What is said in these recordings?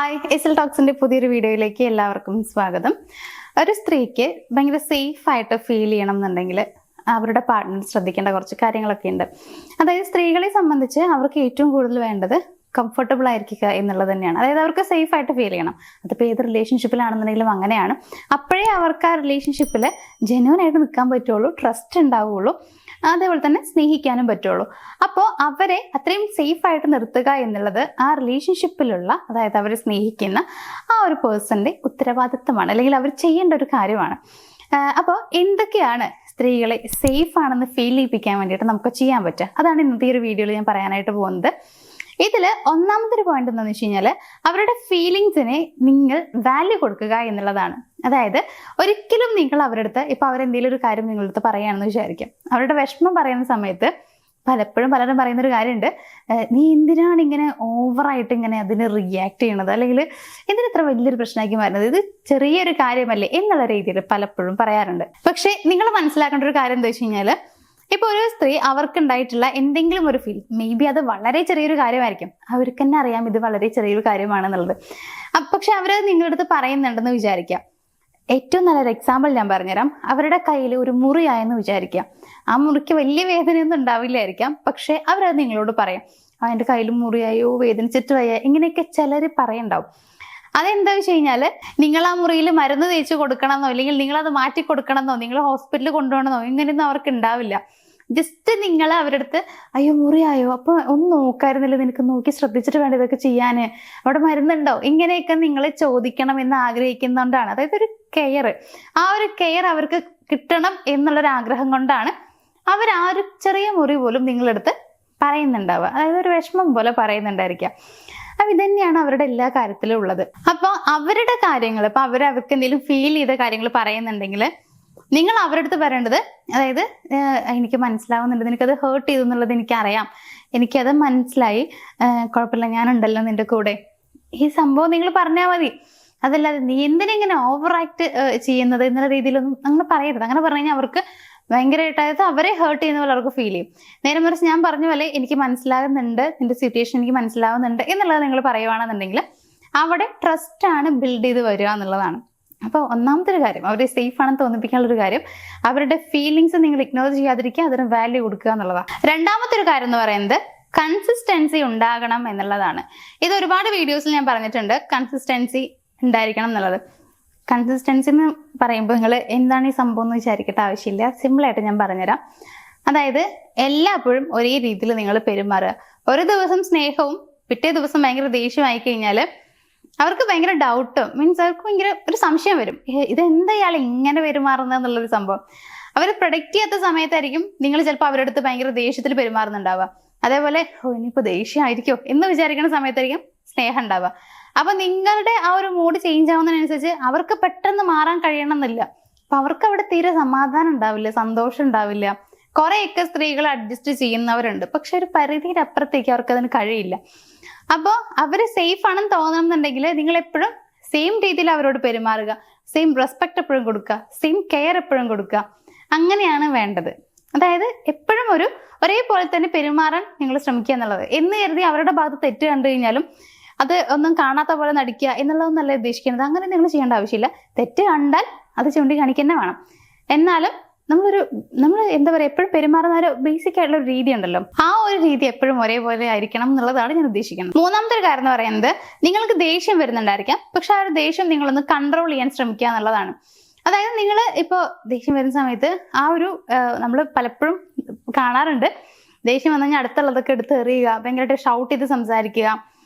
Hi, SL ടോക്സിന്റെ പുതിയൊരു വീഡിയോയിലേക്ക് എല്ലാവർക്കും സ്വാഗതം. ഒരു സ്ത്രീക്ക് ഭയങ്കര സേഫ് ആയിട്ട് ഫീൽ ചെയ്യണം എന്നുണ്ടെങ്കിൽ അവരുടെ പാർട്ട്ണർ ശ്രദ്ധിക്കേണ്ട കുറച്ച് കാര്യങ്ങളൊക്കെ ഉണ്ട്. അതായത് സ്ത്രീകളെ സംബന്ധിച്ച് അവർക്ക് ഏറ്റവും കൂടുതൽ വേണ്ടത് കംഫർട്ടബിൾ ആയിരിക്കുക എന്നുള്ളത് തന്നെയാണ്. അതായത് അവർക്ക് സേഫ് ആയിട്ട് ഫീൽ ചെയ്യണം. അതിപ്പോൾ ഏത് റിലേഷൻഷിപ്പിലാണെന്നുണ്ടെങ്കിലും അങ്ങനെയാണ്. അപ്പോഴേ അവർക്ക് ആ റിലേഷൻഷിപ്പിൽ ജെന്യൂൻ ആയിട്ട് നിൽക്കാൻ പറ്റുള്ളൂ, ട്രസ്റ്റ് ഉണ്ടാവുള്ളൂ, അതേപോലെ തന്നെ സ്നേഹിക്കാനും പറ്റുള്ളൂ. അപ്പോൾ അവരെ അത്രയും സേഫ് ആയിട്ട് നിർത്തുക എന്നുള്ളത് ആ റിലേഷൻഷിപ്പിലുള്ള, അതായത് അവരെ സ്നേഹിക്കുന്ന ആ ഒരു പേഴ്സന്റെ ഉത്തരവാദിത്തമാണ്, അല്ലെങ്കിൽ അവർ ചെയ്യേണ്ട ഒരു കാര്യമാണ്. അപ്പോൾ എന്തൊക്കെയാണ് സ്ത്രീകളെ സേഫ് ആണെന്ന് ഫീൽ ചെയ്യിപ്പിക്കാൻ വേണ്ടിയിട്ട് നമുക്ക് ചെയ്യാൻ പറ്റുക, അതാണ് ഇന്നത്തെ ഒരു വീഡിയോയിൽ ഞാൻ പറയാനായിട്ട് പോകുന്നത്. ഇതിൽ ഒന്നാമത്തെ ഒരു പോയിന്റ് എന്താണെന്ന് വെച്ച് കഴിഞ്ഞാൽ അവരുടെ ഫീലിങ്സിനെ നിങ്ങൾ വാല്യൂ കൊടുക്കുക എന്നുള്ളതാണ്. അതായത് ഒരിക്കലും നിങ്ങൾ അവരുടെ അടുത്ത് ഇപ്പൊ അവരെന്തെങ്കിലും ഒരു കാര്യം നിങ്ങളുടെ അടുത്ത് പറയുകയാണെന്ന് വിചാരിക്കാം. അവരുടെ വിഷമം പറയുന്ന സമയത്ത് പലപ്പോഴും പലരും പറയുന്നൊരു കാര്യമുണ്ട്, നീ എന്തിനാണ് ഇങ്ങനെ ഓവറായിട്ട് ഇങ്ങനെ അതിന് റിയാക്ട് ചെയ്യണത്, അല്ലെങ്കിൽ എന്തിനാ ഇത്ര വലിയൊരു പ്രശ്നമാക്കി മാറുന്നത്, ഇത് ചെറിയൊരു കാര്യമല്ലേ എന്നുള്ള രീതിയിൽ പലപ്പോഴും പറയാറുണ്ട്. പക്ഷെ നിങ്ങൾ മനസ്സിലാക്കേണ്ട ഒരു കാര്യം എന്താ വെച്ച് കഴിഞ്ഞാൽ, ഇപ്പൊ ഒരു സ്ത്രീ അവർക്ക് ഉണ്ടായിട്ടുള്ള എന്തെങ്കിലും ഒരു ഫീൽ, മേ ബി അത് വളരെ ചെറിയൊരു കാര്യമായിരിക്കും, അവർക്ക് തന്നെ അറിയാം ഇത് വളരെ ചെറിയൊരു കാര്യമാണെന്നുള്ളത്. പക്ഷെ അവരത് നിങ്ങളുടെ അടുത്ത് പറയുന്നുണ്ടെന്ന് വിചാരിക്കാം. ഏറ്റവും നല്ലൊരു എക്സാമ്പിൾ ഞാൻ പറഞ്ഞുതരാം. അവരുടെ കയ്യിൽ ഒരു മുറിയായെന്ന് വിചാരിക്കാം. ആ മുറിക്ക് വലിയ വേദനയൊന്നും ഉണ്ടാവില്ലായിരിക്കാം, പക്ഷെ അവരത് നിങ്ങളോട് പറയും, എൻ്റെ കയ്യിൽ മുറിയായോ, വേദനിച്ചിട്ട് വയ്യ, ഇങ്ങനെയൊക്കെ ചിലർ പറയുണ്ടാവും. അതെന്താ വെച്ച് കഴിഞ്ഞാല്, നിങ്ങൾ ആ മുറിയിൽ മരുന്ന് തേച്ച് കൊടുക്കണമെന്നോ, അല്ലെങ്കിൽ നിങ്ങൾ അത് മാറ്റി കൊടുക്കണമെന്നോ, നിങ്ങൾ ഹോസ്പിറ്റലിൽ കൊണ്ടുപോകണമെന്നോ ഇങ്ങനെയൊന്നും അവർക്ക് ഉണ്ടാവില്ല. ജസ്റ്റ് നിങ്ങൾ അവരുടെ അടുത്ത് അയ്യോ മുറിയായോ, അപ്പൊ ഒന്ന് നോക്കായിരുന്നില്ല, നിനക്ക് നോക്കി ശ്രദ്ധിച്ചിട്ട് വേണ്ട ഇതൊക്കെ ചെയ്യാന്, അവിടെ മരുന്നുണ്ടോ, ഇങ്ങനെയൊക്കെ നിങ്ങളെ ചോദിക്കണം എന്ന് ആഗ്രഹിക്കുന്നതുകൊണ്ടാണ്. അതായത് ഒരു കെയർ, ആ ഒരു കെയർ അവർക്ക് കിട്ടണം എന്നുള്ളൊരു ആഗ്രഹം കൊണ്ടാണ് അവർ ആ ഒരു ചെറിയ മുറി പോലും നിങ്ങളടുത്ത് പറയുന്നുണ്ടാവുക. അതായത് ഒരു വിഷമം പോലെ പറയുന്നുണ്ടായിരിക്കാം. അപ്പൊ ഇതന്നെയാണ് അവരുടെ എല്ലാ കാര്യത്തിലും ഉള്ളത്. അപ്പൊ അവരുടെ കാര്യങ്ങൾ, ഇപ്പൊ അവർക്ക് എന്തെങ്കിലും ഫീൽ ചെയ്ത കാര്യങ്ങൾ പറയുന്നുണ്ടെങ്കിൽ നിങ്ങൾ അവരുടെ അടുത്ത് പറയേണ്ടത്, അതായത് എനിക്ക് മനസ്സിലാവുന്നുണ്ട്, നിനക്കത് ഹേർട്ട് ചെയ്തു എന്നുള്ളത് എനിക്കറിയാം, എനിക്കത് മനസ്സിലായി, കുഴപ്പമില്ല, ഞാനുണ്ടല്ലോ നിന്റെ കൂടെ, ഈ സംഭവം നിങ്ങൾ പറഞ്ഞാൽ മതി. അതല്ലാതെ നീ എന്തിനെങ്ങനെ ഓവർ ആക്ട് ചെയ്യുന്നത് എന്നുള്ള രീതിയിലൊന്നും അങ്ങനെ പറയരുത്. അങ്ങനെ പറഞ്ഞു കഴിഞ്ഞാൽ അവർക്ക് ഭയങ്കരമായിട്ട് അവരെ ഹേർട്ട് ചെയ്യുന്ന പോലെ അവർക്ക് ഫീൽ ചെയ്യും. നേരെ മറിച്ച് ഞാൻ പറഞ്ഞ പോലെ എനിക്ക് മനസ്സിലാകുന്നുണ്ട്, നിന്റെ സിറ്റുവേഷൻ എനിക്ക് മനസ്സിലാവുന്നുണ്ട് എന്നുള്ളത് നിങ്ങൾ പറയുവാണെന്നുണ്ടെങ്കിൽ അവിടെ ട്രസ്റ്റ് ആണ് ബിൽഡ് ചെയ്ത് വരിക എന്നുള്ളതാണ്. അപ്പോൾ ഒന്നാമത്തെ ഒരു കാര്യം, അവരെ സേഫ് ആണെന്ന് തോന്നിപ്പിക്കാനുള്ള ഒരു കാര്യം, അവരുടെ ഫീലിങ്സ് നിങ്ങൾ ഇഗ്നോർ ചെയ്യാതിരിക്കുക, അതിന് വാല്യൂ കൊടുക്കുക എന്നുള്ളതാണ്. രണ്ടാമത്തെ ഒരു കാര്യം എന്ന് പറയുന്നത് കൺസിസ്റ്റൻസി ഉണ്ടാകണം എന്നുള്ളതാണ്. ഇത് ഒരുപാട് വീഡിയോസിൽ ഞാൻ പറഞ്ഞിട്ടുണ്ട്, കൺസിസ്റ്റൻസി ഉണ്ടായിരിക്കണം എന്നുള്ളത്. കൺസിസ്റ്റൻസി എന്ന് പറയുമ്പോൾ നിങ്ങൾ എന്താണ് ഈ സംഭവം എന്ന് വിചാരിക്കേണ്ട ആവശ്യമില്ല, സിമ്പിളായിട്ട് ഞാൻ പറഞ്ഞുതരാം. അതായത് എല്ലായ്പ്പോഴും ഒരേ രീതിയിൽ നിങ്ങൾ പെരുമാറുക. ഒരു ദിവസം സ്നേഹവും പിറ്റേ ദിവസം ഭയങ്കര ദേഷ്യമായി കഴിഞ്ഞാൽ അവർക്ക് ഭയങ്കര ഡൗട്ട്, മീൻസ് അവർക്ക് ഭയങ്കര ഒരു സംശയം വരും, ഇതെന്താ ഇയാൾ ഇങ്ങനെ പെരുമാറുന്നത് എന്നുള്ളൊരു സംഭവം. അവർ പ്രൊഡക്റ്റ് ചെയ്യാത്ത സമയത്തായിരിക്കും നിങ്ങൾ ചിലപ്പോൾ അവരുടെ അടുത്ത് ഭയങ്കര ദേഷ്യത്തിൽ പെരുമാറുന്നുണ്ടാവുക. അതേപോലെ ഇനിയിപ്പോൾ ദേഷ്യമായിരിക്കോ എന്ന് വിചാരിക്കുന്ന സമയത്തായിരിക്കും സ്നേഹം ഉണ്ടാവുക. അപ്പൊ നിങ്ങളുടെ ആ ഒരു മൂഡ് ചേഞ്ച് ആവുന്നതിനനുസരിച്ച് അവർക്ക് പെട്ടെന്ന് മാറാൻ കഴിയണമെന്നില്ല. അപ്പൊ അവർക്ക് അവിടെ തീരെ സമാധാനം ഉണ്ടാവില്ല, സന്തോഷം ഉണ്ടാവില്ല. കുറെയൊക്കെ സ്ത്രീകൾ അഡ്ജസ്റ്റ് ചെയ്യുന്നവരുണ്ട്, പക്ഷെ ഒരു പരിധിയുടെ അപ്പുറത്തേക്ക് അവർക്ക് അതിന് കഴിയില്ല. അപ്പോൾ അവര് സേഫ് ആണെന്ന് തോന്നണം എന്നുണ്ടെങ്കിൽ നിങ്ങൾ എപ്പോഴും സെയിം രീതിയിൽ അവരോട് പെരുമാറുക, സെയിം റെസ്പെക്ട് എപ്പോഴും കൊടുക്കുക, സെയിം കെയർ എപ്പോഴും കൊടുക്കുക. അങ്ങനെയാണ് വേണ്ടത്. അതായത് എപ്പോഴും ഒരേപോലെ തന്നെ പെരുമാറാൻ നിങ്ങൾ ശ്രമിക്കുക എന്നുള്ളത്. എന്ന് കരുതി അവരുടെ ഭാഗത്ത് തെറ്റ് കണ്ടു കഴിഞ്ഞാലും അത് ഒന്നും കാണാത്ത പോലെ നടിക്കുക എന്നുള്ളതൊന്നല്ല ഉദ്ദേശിക്കുന്നത്. അങ്ങനെ നിങ്ങൾ ചെയ്യേണ്ട ആവശ്യമില്ല. തെറ്റ് കണ്ടാൽ അത് ചൂണ്ടി കാണിക്കുക വേണം. എന്നാലും നമ്മൾ എന്താ പറയുക, എപ്പോഴും പെരുമാറുന്ന ഒരു ബേസിക് ആയിട്ടുള്ള ഒരു രീതി ഉണ്ടല്ലോ, ആ ഒരു രീതി എപ്പോഴും ഒരേപോലെ ആയിരിക്കണം എന്നുള്ളതാണ് ഞാൻ ഉദ്ദേശിക്കുന്നത്. മൂന്നാമത്തെ ഒരു കാര്യം എന്ന് പറയുന്നത്, നിങ്ങൾക്ക് ദേഷ്യം വരുന്നുണ്ടായിരിക്കാം, പക്ഷെ ആ ഒരു ദേഷ്യം നിങ്ങളൊന്ന് കൺട്രോൾ ചെയ്യാൻ ശ്രമിക്കുക എന്നുള്ളതാണ്. അതായത് നിങ്ങൾ ഇപ്പോൾ ദേഷ്യം വരുന്ന സമയത്ത് നമ്മൾ പലപ്പോഴും കാണാറുണ്ട്, ദേഷ്യം വന്നു കഴിഞ്ഞാൽ അടുത്തുള്ളതൊക്കെ എടുത്ത് എറിയുക, ഭയങ്കരമായിട്ട് ഷൗട്ട് ചെയ്ത് സംസാരിക്കുക,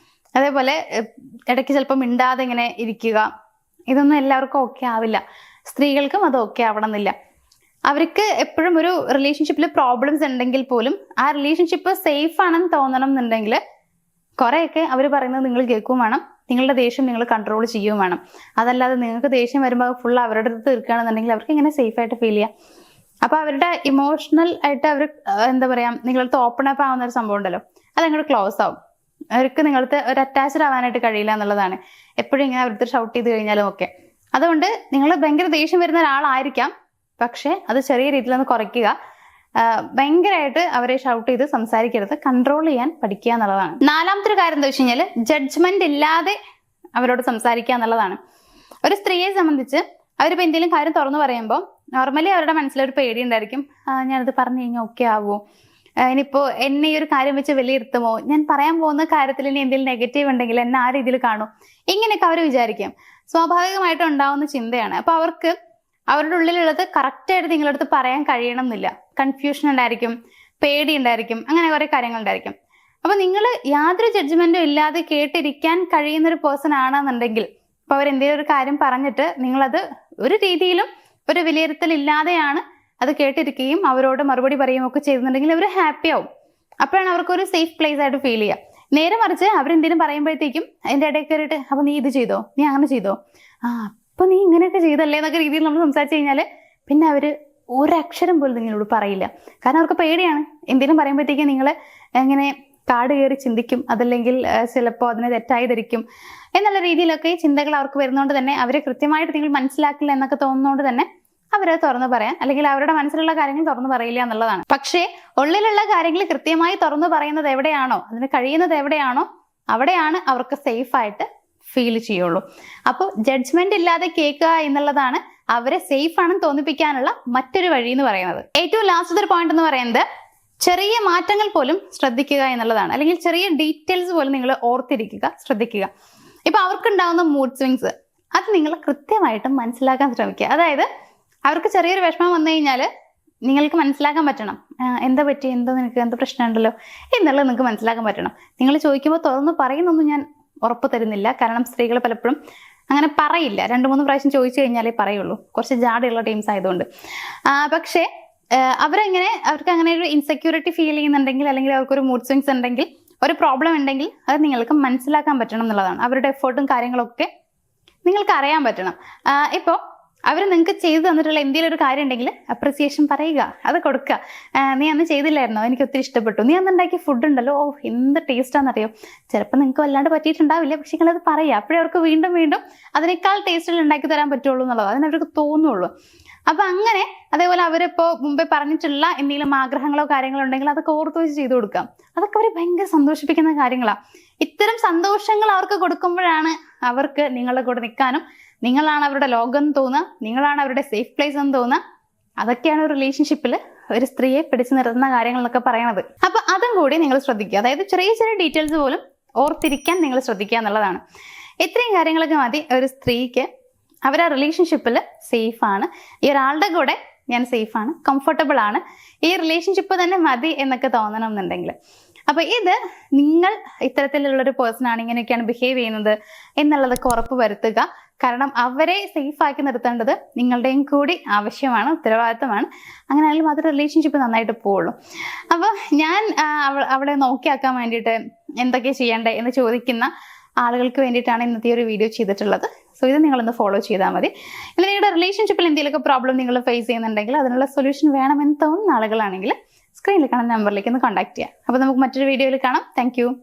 അതേപോലെ ഇടയ്ക്ക് ചിലപ്പോൾ മിണ്ടാതെ ഇങ്ങനെ ഇരിക്കുക. ഇതൊന്നും എല്ലാവർക്കും ഓക്കെ ആവില്ല. സ്ത്രീകൾക്കും അത് ഓക്കെ ആവണമെന്നില്ല. അവർക്ക് എപ്പോഴും ഒരു റിലേഷൻഷിപ്പിൽ പ്രോബ്ലംസ് ഉണ്ടെങ്കിൽ പോലും ആ റിലേഷൻഷിപ്പ് സേഫ് ആണെന്ന് തോന്നണം എന്നുണ്ടെങ്കിൽ കുറെയൊക്കെ അവർ പറയുന്നത് നിങ്ങൾ കേൾക്കുകയും വേണം, നിങ്ങളുടെ ദേഷ്യം നിങ്ങൾ കൺട്രോൾ ചെയ്യുകയും വേണം. അതല്ലാതെ നിങ്ങൾക്ക് ദേഷ്യം വരുമ്പോൾ ഫുൾ അവരുടെ അടുത്ത് തീർക്കുകയാണെന്നുണ്ടെങ്കിൽ അവർക്ക് ഇങ്ങനെ സേഫ് ആയിട്ട് ഫീൽ ചെയ്യാം. അപ്പൊ അവരുടെ ഇമോഷണൽ ആയിട്ട് അവർ എന്താ പറയാ, നിങ്ങളടുത്ത് ഓപ്പൺ അപ്പ് ആവുന്ന ഒരു സംഭവം ഉണ്ടല്ലോ, അതങ്ങോട്ട് ക്ലോസ് ആവും. അവർക്ക് നിങ്ങളടുത്ത് ഒരു അറ്റാച്ച്ഡ് ആവാനായിട്ട് കഴിയില്ല എന്നുള്ളതാണ്. എപ്പോഴും ഇങ്ങനെ അവരുടെ ഷൗട്ട് ചെയ്ത് കഴിഞ്ഞാലും ഒക്കെ. അതുകൊണ്ട് നിങ്ങൾ ഭയങ്കര ദേഷ്യം വരുന്ന ഒരാളായിരിക്കാം, പക്ഷെ അത് ചെറിയ രീതിയിലൊന്ന് കുറയ്ക്കുക. ഭയങ്കരമായിട്ട് അവരെ ഷൗട്ട് ചെയ്ത് സംസാരിക്കരുത്, കൺട്രോൾ ചെയ്യാൻ പഠിക്കുക എന്നുള്ളതാണ്. നാലാമത്തെ ഒരു കാര്യം എന്താ വെച്ച് കഴിഞ്ഞാൽ, ജഡ്ജ്മെന്റ് ഇല്ലാതെ അവരോട് സംസാരിക്കുക എന്നുള്ളതാണ്. ഒരു സ്ത്രീയെ സംബന്ധിച്ച് അവരിപ്പോൾ എന്തെങ്കിലും കാര്യം തുറന്നു പറയുമ്പോൾ നോർമലി അവരുടെ മനസ്സിലൊരു പേടി ഉണ്ടായിരിക്കും. ഞാനത് പറഞ്ഞു കഴിഞ്ഞാൽ ഓക്കെ ആവുമോ, ഇനിയിപ്പോൾ എന്നെ ഈ ഒരു കാര്യം വെച്ച് വിലയിരുത്തുമോ, ഞാൻ പറയാൻ പോകുന്ന കാര്യത്തിൽ ഇനി എന്തെങ്കിലും നെഗറ്റീവ് ഉണ്ടെങ്കിൽ എന്നെ ആ രീതിയിൽ കാണും, ഇങ്ങനെയൊക്കെ അവർ വിചാരിക്കും. സ്വാഭാവികമായിട്ടും ഉണ്ടാവുന്ന ചിന്തയാണ്. അപ്പോൾ അവർക്ക് അവരുടെ ഉള്ളിലുള്ളത് കറക്റ്റായിട്ട് നിങ്ങളുടെ അടുത്ത് പറയാൻ കഴിയണം എന്നില്ല. കൺഫ്യൂഷൻ ഉണ്ടായിരിക്കും, പേടി ഉണ്ടായിരിക്കും, അങ്ങനെ കുറേ കാര്യങ്ങൾ ഉണ്ടായിരിക്കും. അപ്പൊ നിങ്ങൾ യാതൊരു ജഡ്ജ്മെന്റും ഇല്ലാതെ കേട്ടിരിക്കാൻ കഴിയുന്ന ഒരു പേഴ്സൺ ആണെന്നുണ്ടെങ്കിൽ, ഇപ്പൊ അവർ എന്തെങ്കിലും ഒരു കാര്യം പറഞ്ഞിട്ട് നിങ്ങളത് ഒരു രീതിയിലും ഒരു വിലയിരുത്തൽ ഇല്ലാതെയാണ് അത് കേട്ടിരിക്കുകയും അവരോട് മറുപടി പറയുകയും ഒക്കെ ചെയ്യുന്നുണ്ടെങ്കിൽ അവർ ഹാപ്പി ആവും. അപ്പോഴാണ് അവർക്കൊരു സേഫ് പ്ലേസ് ആയിട്ട് ഫീൽ ചെയ്യുക. നേരെ മറിച്ച് അവരെന്തെങ്കിലും പറയുമ്പോഴത്തേക്കും അതിൻ്റെ ഇടയിൽ കയറിയിട്ട് അപ്പൊ നീ ഇത് ചെയ്തോ, നീ അങ്ങനെ ചെയ്തോ, അപ്പൊ നീ ഇങ്ങനെയൊക്കെ ചെയ്തല്ലേ എന്നൊക്കെ രീതിയിൽ നമ്മൾ സംസാരിച്ചു കഴിഞ്ഞാൽ പിന്നെ അവര് ഒരക്ഷരം പോലും നിങ്ങളോട് പറയില്ല. കാരണം അവർക്ക് പേടിയാണ്. എന്തെങ്കിലും പറയുമ്പോഴത്തേക്കും നിങ്ങൾ എങ്ങനെ കാട് കയറി ചിന്തിക്കും, അതല്ലെങ്കിൽ ചിലപ്പോൾ അതിനെ തെറ്റായി ധരിക്കും എന്നുള്ള രീതിയിലൊക്കെ ചിന്തകൾ അവർക്ക് വരുന്നതുകൊണ്ട് തന്നെ അവരെ കൃത്യമായിട്ട് നിങ്ങൾ മനസ്സിലാക്കില്ല എന്നൊക്കെ തോന്നുന്നതുകൊണ്ട് തന്നെ അവരെ തുറന്നു പറയാൻ, അല്ലെങ്കിൽ അവരുടെ മനസ്സിലുള്ള കാര്യങ്ങൾ തുറന്നു പറയില്ല എന്നുള്ളതാണ്. പക്ഷേ ഉള്ളിലുള്ള കാര്യങ്ങൾ കൃത്യമായി തുറന്നു പറയുന്നത് എവിടെയാണോ, അതിന് കഴിയുന്നത് എവിടെയാണോ, അവിടെയാണ് അവർക്ക് സേഫ് ആയിട്ട് ഫീൽ ചെയ്യുള്ളൂ. അപ്പോൾ ജഡ്ജ്മെന്റ് ഇല്ലാതെ കേൾക്കുക എന്നുള്ളതാണ് അവരെ സേഫ് ആണെന്ന് തോന്നിപ്പിക്കാനുള്ള മറ്റൊരു വഴി എന്ന് പറയുന്നത്. ഏറ്റവും ലാസ്റ്റത്തെ ഒരു പോയിന്റ് എന്ന് പറയുന്നത് ചെറിയ മാറ്റങ്ങൾ പോലും ശ്രദ്ധിക്കുക എന്നുള്ളതാണ്. അല്ലെങ്കിൽ ചെറിയ ഡീറ്റെയിൽസ് പോലും നിങ്ങൾ ഓർത്തിരിക്കുക, ശ്രദ്ധിക്കുക. ഇപ്പൊ അവർക്കുണ്ടാവുന്ന മൂഡ് സ്വിങ്സ് അത് നിങ്ങൾ കൃത്യമായിട്ടും മനസ്സിലാക്കാൻ ശ്രമിക്കുക. അതായത് അവർക്ക് ചെറിയൊരു വിഷമം വന്നു കഴിഞ്ഞാൽ നിങ്ങൾക്ക് മനസ്സിലാക്കാൻ പറ്റണം, എന്താ പറ്റി, എന്താ നിനക്ക് എന്ത് പ്രശ്നമുണ്ടല്ലോ എന്നുള്ളത് നിങ്ങൾക്ക് മനസ്സിലാക്കാൻ പറ്റണം. നിങ്ങൾ ചോദിക്കുമ്പോൾ തുറന്ന് പറയുന്നൊന്നും ഞാൻ ഉറപ്പ് തരുന്നില്ല. കാരണം സ്ത്രീകൾ പലപ്പോഴും അങ്ങനെ പറയില്ല. 2-3 പ്രാവശ്യം ചോദിച്ചു കഴിഞ്ഞാലേ പറയുള്ളൂ, കുറച്ച് ജാടയുള്ള ടീംസ് ആയതുകൊണ്ട്. പക്ഷേ അവർക്ക് അങ്ങനെ ഒരു ഇൻസെക്യൂരിറ്റി ഫീൽ ചെയ്യുന്നുണ്ടെങ്കിൽ, അല്ലെങ്കിൽ അവർക്കൊരു മൂഡ് സ്വിങ്സ് ഉണ്ടെങ്കിൽ, ഒരു പ്രോബ്ലം ഉണ്ടെങ്കിൽ അത് നിങ്ങൾക്ക് മനസ്സിലാക്കാൻ പറ്റണം എന്നുള്ളതാണ്. അവരുടെ എഫേർട്ടും കാര്യങ്ങളൊക്കെ നിങ്ങൾക്ക് അറിയാൻ പറ്റണം. ഇപ്പോൾ അവർ നിങ്ങൾക്ക് ചെയ്തു തന്നിട്ടുള്ള എന്തെങ്കിലും ഒരു കാര്യം ഉണ്ടെങ്കിൽ അപ്രിസിയേഷൻ പറയുക, അത് കൊടുക്കുക. നീ അന്ന് ചെയ്തില്ലായിരുന്നോ, എനിക്ക് ഒത്തിരി ഇഷ്ടപ്പെട്ടു, നീ അന്ന് ഉണ്ടാക്കിയ ഫുഡ് ഉണ്ടല്ലോ, എന്ത് ടേസ്റ്റാണെന്നറിയോ, ചിലപ്പോൾ നിങ്ങൾക്ക് വല്ലാണ്ട് പറ്റിയിട്ടുണ്ടാവില്ല, പക്ഷെ നിങ്ങളത് പറയുക. അപ്പോഴേ അവർക്ക് വീണ്ടും വീണ്ടും അതിനേക്കാൾ ടേസ്റ്റിൽ ഉണ്ടാക്കി തരാൻ പറ്റുള്ളൂ എന്നുള്ളത് അതിനവർക്ക് തോന്നുള്ളൂ. അപ്പൊ അങ്ങനെ അതേപോലെ അവരിപ്പോ മുമ്പേ പറഞ്ഞിട്ടുള്ള എന്തെങ്കിലും ആഗ്രഹങ്ങളോ കാര്യങ്ങളോ ഉണ്ടെങ്കിൽ അതൊക്കെ ഓർത്ത് വെച്ച് ചെയ്തു കൊടുക്കാം. അതൊക്കെ അവരെ ഭയങ്കര സന്തോഷിപ്പിക്കുന്ന കാര്യങ്ങളാണ്. ഇത്തരം സന്തോഷങ്ങൾ അവർക്ക് കൊടുക്കുമ്പോഴാണ് അവർക്ക് നിങ്ങളുടെ കൂടെ നിൽക്കാനും, നിങ്ങളാണ് അവരുടെ ലോകം എന്ന് തോന്നുക, നിങ്ങളാണ് അവരുടെ സേഫ് പ്ലേസ് എന്ന് തോന്നുക. അതൊക്കെയാണ് ഒരു റിലേഷൻഷിപ്പിൽ ഒരു സ്ത്രീയെ പിടിച്ചു നിർത്തുന്ന കാര്യങ്ങൾ എന്നൊക്കെ പറയണത്. അപ്പൊ അതും കൂടി നിങ്ങൾ ശ്രദ്ധിക്കുക. അതായത് ചെറിയ ചെറിയ ഡീറ്റെയിൽസ് പോലും ഓർത്തിരിക്കാൻ നിങ്ങൾ ശ്രദ്ധിക്കുക എന്നുള്ളതാണ്. ഇത്രയും കാര്യങ്ങളൊക്കെ മതി ഒരു സ്ത്രീക്ക് അവർ ആ റിലേഷൻഷിപ്പിൽ സേഫ് ആണ്, ഈ ഒരാളുടെ കൂടെ ഞാൻ സേഫ് ആണ്, കംഫർട്ടബിൾ ആണ്, ഈ റിലേഷൻഷിപ്പ് തന്നെ മതി എന്നൊക്കെ തോന്നണം എന്നുണ്ടെങ്കിൽ. അപ്പൊ ഇത് നിങ്ങൾ ഇത്തരത്തിലുള്ളൊരു പേഴ്സൺ ആണ്, ഇങ്ങനെയൊക്കെയാണ് ബിഹേവ് ചെയ്യുന്നത് എന്നുള്ളതൊക്കെ ഉറപ്പ് വരുത്തുക. കാരണം അവരെ സേഫ് ആക്കി നിർത്തേണ്ടത് നിങ്ങളുടെയും കൂടി ആവശ്യമാണ്, ഉത്തരവാദിത്തമാണ്. അങ്ങനെയാണെങ്കിൽ മാത്രമേ റിലേഷൻഷിപ്പ് നന്നായിട്ട് പോവുള്ളൂ. അപ്പോൾ ഞാൻ അവളെ നോക്കിയാക്കാൻ വേണ്ടിയിട്ട് എന്തൊക്കെ ചെയ്യണ്ടേ എന്ന് ചോദിക്കുന്ന ആളുകൾക്ക് വേണ്ടിയിട്ടാണ് ഇന്നത്തെ ഒരു വീഡിയോ ചെയ്തിട്ടുള്ളത്. സോ ഇത് നിങ്ങളൊന്ന് ഫോളോ ചെയ്താൽ മതി. ഇനി നിങ്ങളുടെ റിലേഷൻഷിപ്പിൽ എന്തെങ്കിലുമൊക്കെ പ്രോബ്ലം നിങ്ങൾ ഫേസ് ചെയ്യുന്നുണ്ടെങ്കിൽ അതിനുള്ള സൊല്യൂഷൻ വേണമെന്ന് തോന്നുന്ന ആളുകളാണെങ്കിൽ സ്ക്രീനിൽ കാണുന്ന നമ്പറിലേക്ക് ഒന്ന് കോൺടാക്ട് ചെയ്യാം. അപ്പോൾ നമുക്ക് മറ്റൊരു വീഡിയോയിൽ കാണാം. താങ്ക്